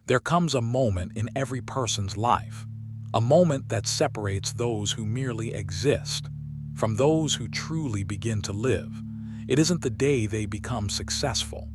There comes a moment in every person's life, a moment that separates those who merely exist from those who truly begin to live. It isn't the day they become successful.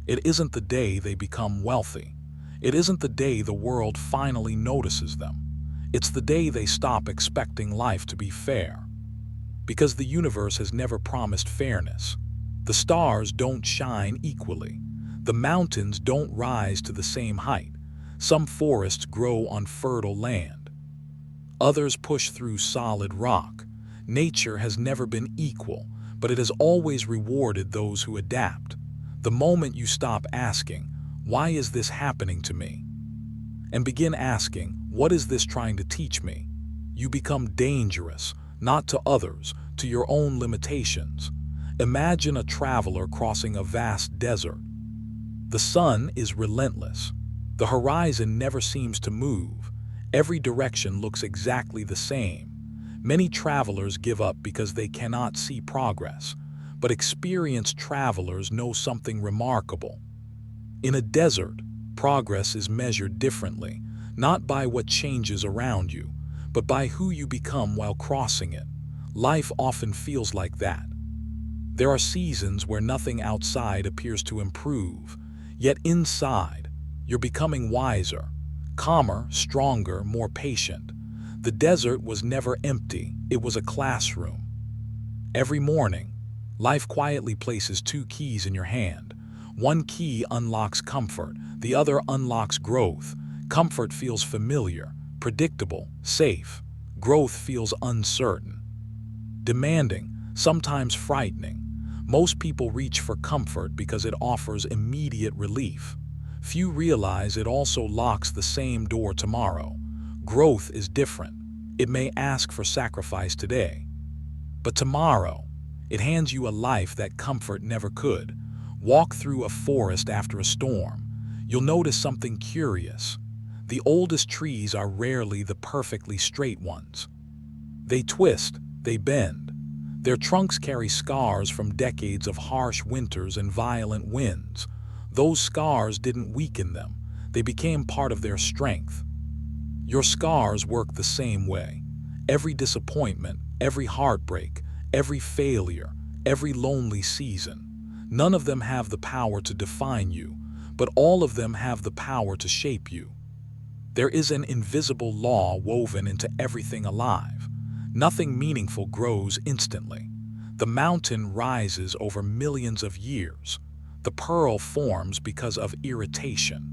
It isn't the day they become wealthy. It isn't the day the world finally notices them. It's the day they stop expecting life to be fair. Because the universe has never promised fairness. The stars don't shine equally. The mountains don't rise to the same height. Some forests grow on fertile land. Others push through solid rock. Nature has never been equal, but it has always rewarded those who adapt. The moment you stop asking, "Why is this happening to me?" and begin asking, "What is this trying to teach me?" you become dangerous, not to others, to your own limitations. Imagine a traveler crossing a vast desert. The sun is relentless. The horizon never seems to move. Every direction looks exactly the same. Many travelers give up because they cannot see progress, but experienced travelers know something remarkable. In a desert, progress is measured differently, not by what changes around you, but by who you become while crossing it. Life often feels like that. There are seasons where nothing outside appears to improve, yet inside, you're becoming wiser, calmer, stronger, more patient. The desert was never empty, it was a classroom. Every morning, life quietly places two keys in your hand. One key unlocks comfort, the other unlocks growth. Comfort feels familiar, predictable, safe. Growth feels uncertain, demanding, sometimes frightening. Most people reach for comfort because it offers immediate relief. Few realize it also locks the same door tomorrow. Growth is different. It may ask for sacrifice today, but tomorrow, it hands you a life that comfort never could. Walk through a forest after a storm. You'll notice something curious. The oldest trees are rarely the perfectly straight ones. They twist, they bend. Their trunks carry scars from decades of harsh winters and violent winds. Those scars didn't weaken them. They became part of their strength. Your scars work the same way. Every disappointment, every heartbreak, every failure, every lonely season. None of them have the power to define you, but all of them have the power to shape you. There is an invisible law woven into everything alive. Nothing meaningful grows instantly. The mountain rises over millions of years. The pearl forms because of irritation.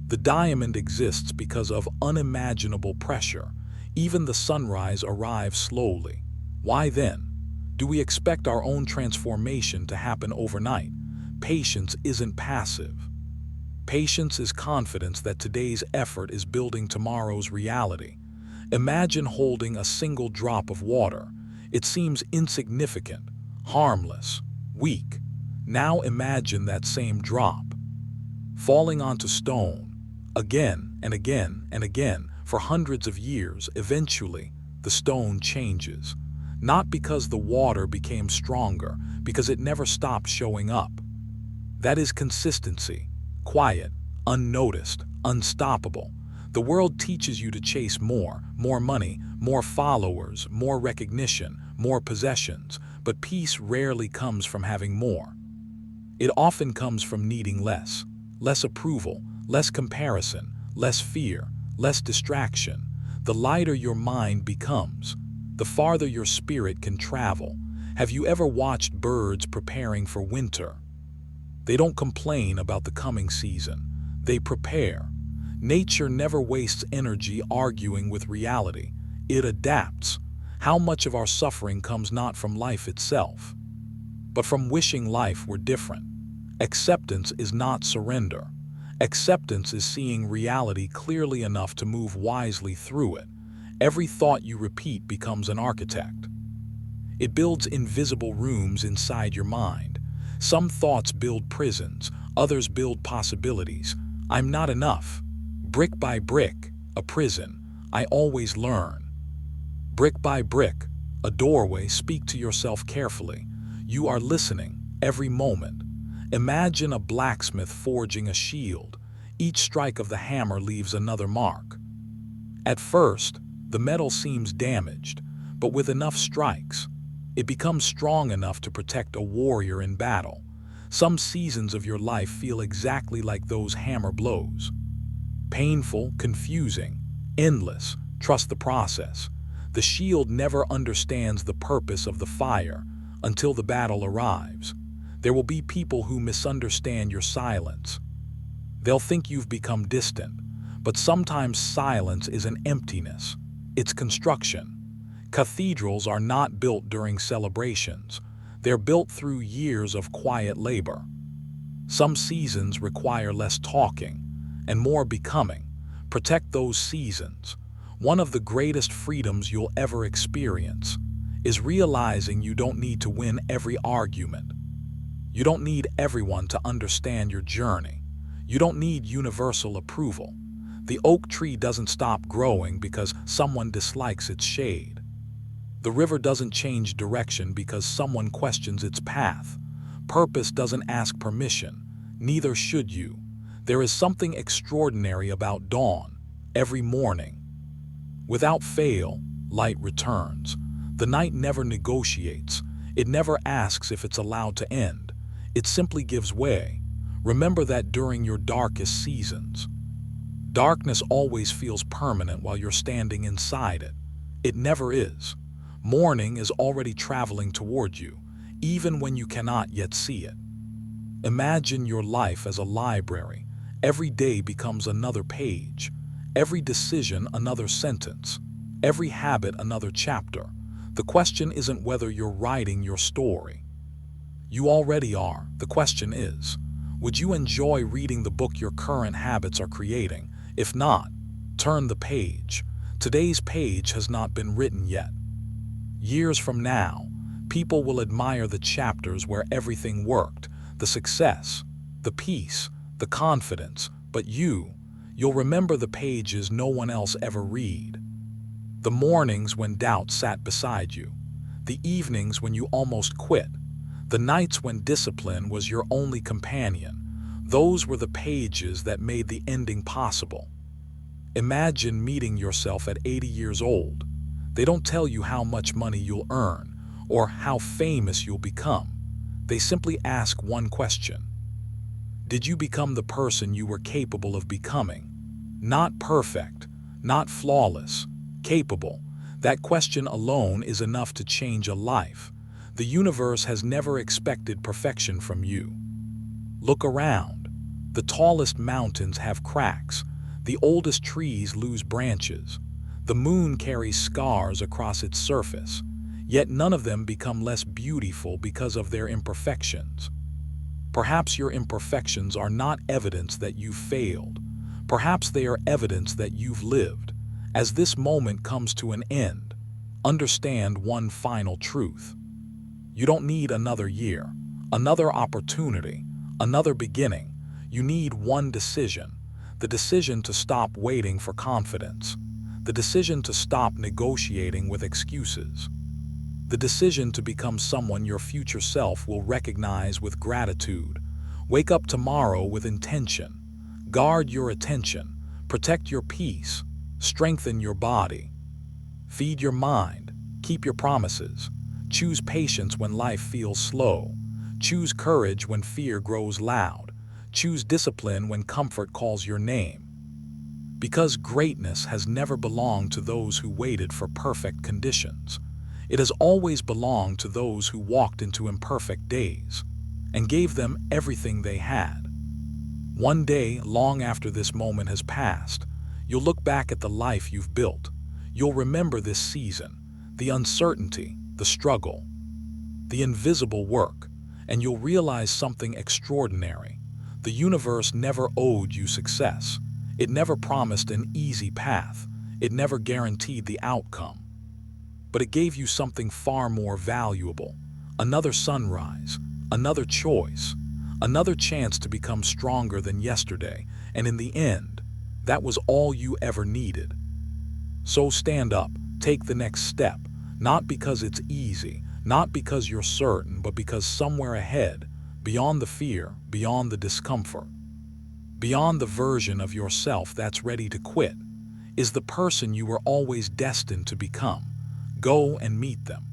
The diamond exists because of unimaginable pressure. Even the sunrise arrives slowly. Why then? Do we expect our own transformation to happen overnight? Patience isn't passive. Patience is confidence that today's effort is building tomorrow's reality. Imagine holding a single drop of water. It seems insignificant, harmless, weak. Now imagine that same drop falling onto stone, again and again and again, for hundreds of years. Eventually, the stone changes. Not because the water became stronger, because it never stopped showing up. That is consistency. Quiet, unnoticed, unstoppable. The world teaches you to chase more money, more followers, more recognition, more possessions, but peace rarely comes from having more. It often comes from needing less. Less approval, less comparison, less fear, less distraction. The lighter your mind becomes, the farther your spirit can travel. Have you ever watched birds preparing for winter? They don't complain about the coming season. They prepare. Nature never wastes energy arguing with reality. It adapts. How much of our suffering comes not from life itself, but from wishing life were different? Acceptance is not surrender. Acceptance is seeing reality clearly enough to move wisely through it. Every thought you repeat becomes an architect. It builds invisible rooms inside your mind. Some thoughts build prisons, others build possibilities. I'm not enough. Brick by brick, a prison. I always learn. Brick by brick, a doorway. Speak to yourself carefully. You are listening every moment. Imagine a blacksmith forging a shield. Each strike of the hammer leaves another mark. At first, the metal seems damaged, but with enough strikes, it becomes strong enough to protect a warrior in battle. Some seasons of your life feel exactly like those hammer blows. Painful, confusing, endless. Trust the process. The shield never understands the purpose of the fire until the battle arrives. There will be people who misunderstand your silence. They'll think you've become distant, but sometimes silence is an emptiness. It's construction. Cathedrals are not built during celebrations. They're built through years of quiet labor. Some seasons require less talking and more becoming. Protect those seasons. One of the greatest freedoms you'll ever experience is realizing you don't need to win every argument. You don't need everyone to understand your journey. You don't need universal approval. The oak tree doesn't stop growing because someone dislikes its shade. The river doesn't change direction because someone questions its path. Purpose doesn't ask permission. Neither should you. There is something extraordinary about dawn, every morning. Without fail, light returns. The night never negotiates. It never asks if it's allowed to end. It simply gives way. Remember that during your darkest seasons. Darkness always feels permanent while you're standing inside it. It never is. Morning is already traveling toward you, even when you cannot yet see it. Imagine your life as a library. Every day becomes another page. Every decision another sentence. Every habit another chapter. The question isn't whether you're writing your story. You already are. The question is, would you enjoy reading the book your current habits are creating? If not, turn the page. Today's page has not been written yet. Years from now, people will admire the chapters where everything worked, the success, the peace, the confidence, but you'll remember the pages no one else ever read. The mornings when doubt sat beside you, the evenings when you almost quit, the nights when discipline was your only companion. Those were the pages that made the ending possible. Imagine meeting yourself at 80 years old. They don't tell you how much money you'll earn or how famous you'll become. They simply ask one question. Did you become the person you were capable of becoming? Not perfect, not flawless, capable. That question alone is enough to change a life. The universe has never expected perfection from you. Look around. The tallest mountains have cracks. The oldest trees lose branches. The moon carries scars across its surface. Yet none of them become less beautiful because of their imperfections. Perhaps your imperfections are not evidence that you've failed. Perhaps they are evidence that you've lived. As this moment comes to an end, understand one final truth. You don't need another year, another opportunity, another beginning. You need one decision. The decision to stop waiting for confidence. The decision to stop negotiating with excuses. The decision to become someone your future self will recognize with gratitude. Wake up tomorrow with intention. Guard your attention. Protect your peace. Strengthen your body. Feed your mind. Keep your promises. Choose patience when life feels slow. Choose courage when fear grows loud. Choose discipline when comfort calls your name. Because greatness has never belonged to those who waited for perfect conditions. It has always belonged to those who walked into imperfect days and gave them everything they had. One day, long after this moment has passed, you'll look back at the life you've built. You'll remember this season, the uncertainty, the struggle, the invisible work, and you'll realize something extraordinary. The universe never owed you success. It never promised an easy path. It never guaranteed the outcome. But it gave you something far more valuable. Another sunrise, another choice, another chance to become stronger than yesterday. And in the end, that was all you ever needed. So stand up, take the next step, not because it's easy, not because you're certain, but because somewhere ahead, beyond the fear, beyond the discomfort, beyond the version of yourself that's ready to quit, is the person you were always destined to become. Go and meet them.